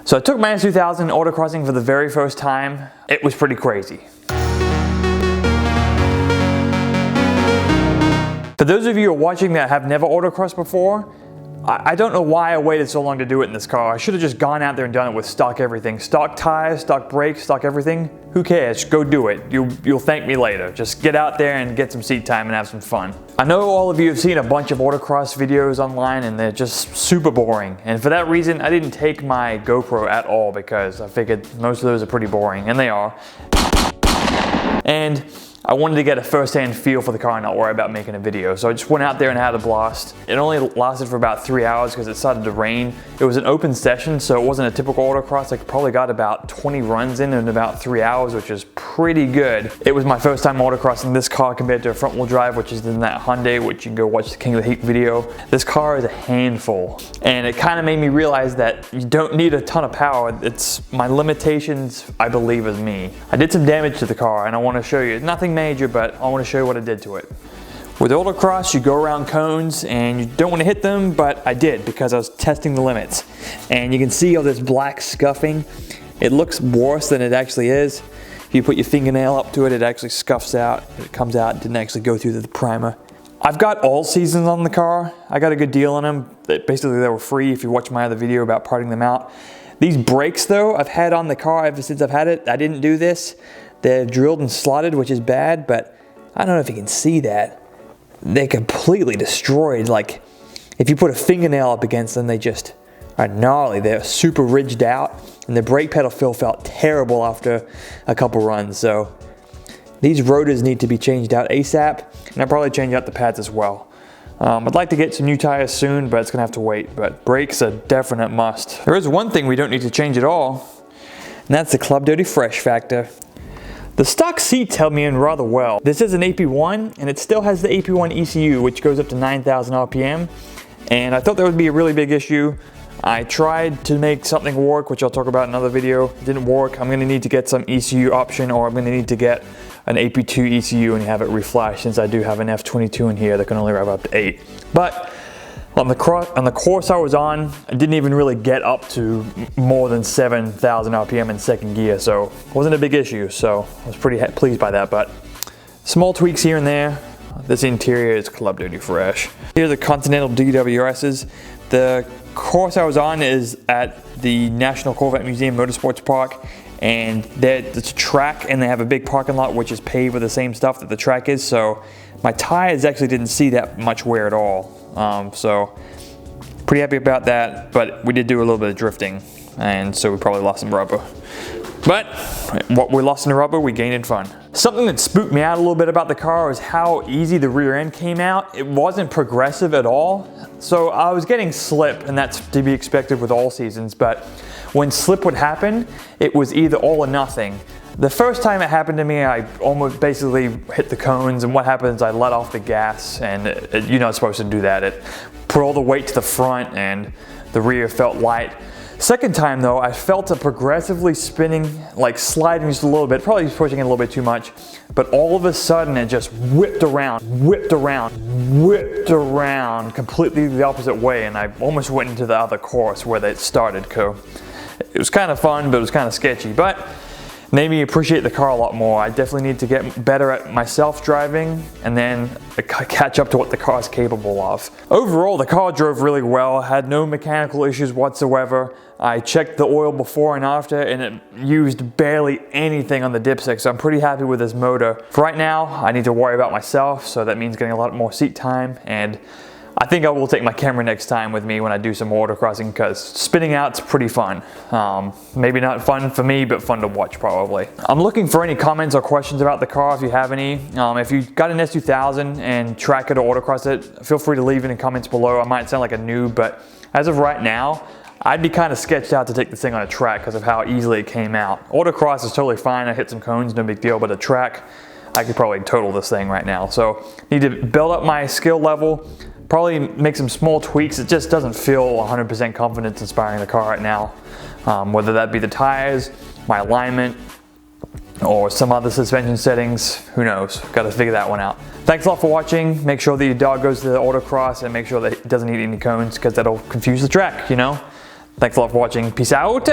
So I took my S2000 autocrossing for the very first time. It was pretty crazy. For those of you who are watching that have never autocrossed before, I don't know why I waited so long to do it in this car. I should have just gone out there and done it with stock everything. Stock tires, stock brakes, stock everything. Who cares? Go do it. You'll thank me later. Just get out there and get some seat time and have some fun. I know all of you have seen a bunch of autocross videos online and they're just super boring. And for that reason, I didn't take my GoPro at all because I figured most of those are pretty boring, and they are. And I wanted to get a first-hand feel for the car and not worry about making a video. So I just went out there and had a blast. It only lasted for about 3 hours because it started to rain. It was an open session, so it wasn't a typical autocross. I probably got about 20 runs in about 3 hours, which is pretty good. It was my first time autocrossing this car compared to a front-wheel drive, which is in that Hyundai, which you can go watch the King of the Heat video. This car is a handful, and it kind of made me realize that you don't need a ton of power. It's my limitations, I believe, is me. I did some damage to the car, and I want to show you. Nothing major, but I want to show you what I did to it. With autocross, you go around cones and you don't want to hit them, but I did because I was testing the limits. And you can see all this black scuffing. It looks worse than it actually is. If you put your fingernail up to it, it actually scuffs out. It comes out, it didn't actually go through the primer. I've got all seasons on the car. I got a good deal on them. Basically, they were free if you watch my other video about parting them out. These brakes though, I've had on the car ever since I've had it. I didn't do this. They're drilled and slotted, which is bad, but I don't know if you can see that. They're completely destroyed. Like, if you put a fingernail up against them, they just are gnarly. They're super ridged out, and the brake pedal feel felt terrible after a couple runs. So these rotors need to be changed out ASAP, and I'll probably change out the pads as well. I'd like to get some new tires soon, but it's gonna have to wait. But brakes are a definite must. There is one thing we don't need to change at all, and that's the Club Dirty Fresh factor. The stock seats held me in rather well. This is an AP1, and it still has the AP1 ECU, which goes up to 9,000 RPM. And I thought that would be a really big issue. I tried to make something work, which I'll talk about in another video. It didn't work. I'm gonna need to get some ECU option, or I'm gonna need to get an AP2 ECU and have it reflash, since I do have an F22 in here that can only rev up to 8. But on the course I was on, I didn't even really get up to more than 7,000 RPM in second gear, so it wasn't a big issue, so I was pretty pleased by that. But small tweaks here and there. This interior is Club Dirty Fresh. Here are the Continental DWSs. The course I was on is at the National Corvette Museum Motorsports Park, and it's a track, and they have a big parking lot which is paved with the same stuff that the track is, so my tires actually didn't see that much wear at all. So pretty happy about that, but we did do a little bit of drifting, and so we probably lost some rubber. But what we lost in the rubber, we gained in fun. Something that spooked me out a little bit about the car was how easy the rear end came out. It wasn't progressive at all. So I was getting slip, and that's to be expected with all seasons, but when slip would happen, it was either all or nothing. The first time it happened to me, I almost basically hit the cones, and what happens, I let off the gas, and you're not supposed to do that. It put all the weight to the front, and the rear felt light. Second time though, I felt it progressively spinning, like sliding just a little bit, probably pushing it a little bit too much, but all of a sudden it just whipped around, completely the opposite way, and I almost went into the other course where they started. It was kind of fun, but it was kind of sketchy, but made me appreciate the car a lot more. I definitely need to get better at myself driving and then catch up to what the car is capable of. Overall, the car drove really well, had no mechanical issues whatsoever. I checked the oil before and after, and it used barely anything on the dipstick, so I'm pretty happy with this motor. For right now, I need to worry about myself, so that means getting a lot more seat time, and I think I will take my camera next time with me when I do some more autocrossing, because spinning out's pretty fun. Maybe not fun for me, but fun to watch probably. I'm looking for any comments or questions about the car if you have any. If you got an S2000 and track it or autocross it, feel free to leave it in comments below. I might sound like a noob, but as of right now, I'd be kind of sketched out to take this thing on a track because of how easily it came out. Autocross is totally fine. I hit some cones, no big deal, but a track, I could probably total this thing right now. So need to build up my skill level. Probably make some small tweaks. It just doesn't feel 100% confidence inspiring the car right now. Whether that be the tires, my alignment, or some other suspension settings, who knows? Got to figure that one out. Thanks a lot for watching. Make sure that your dog goes to the autocross and make sure that it doesn't eat any cones, because that'll confuse the track, you know? Thanks a lot for watching. Peace out.